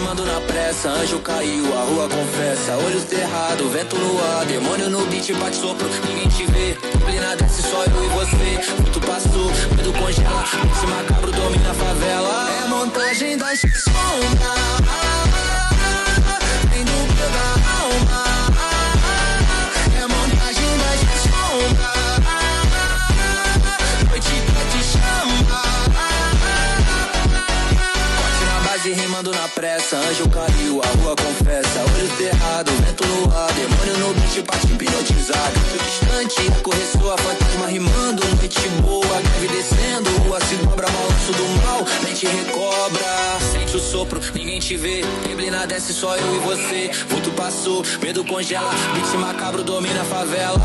rimando na pressa. Anjo caiu, a rua confessa. Olhos cerrados, vento no ar. Demônio no beat, bate sopro, ninguém te vê. Neblina desce, só eu e você. Muito passou, medo congela. Esse macabro domina a favela. É a montagem das sombras. Vem do meu da alma. É a montagem das sombras. Noite que te chama. Rimando na pressa, anjo caiu, a rua confessa. Olho cerrado, vento no ar. Demônio no beat, bate hipnotizado. Muito distante, corressor, a fantasma rimando. Noite boa, greve descendo. Rua se dobra, balanço do mal. Mente recobra, sente o sopro, ninguém te vê. Neblina desce, só eu e você. Vulto passou, medo congela. Beat macabro domina a favela.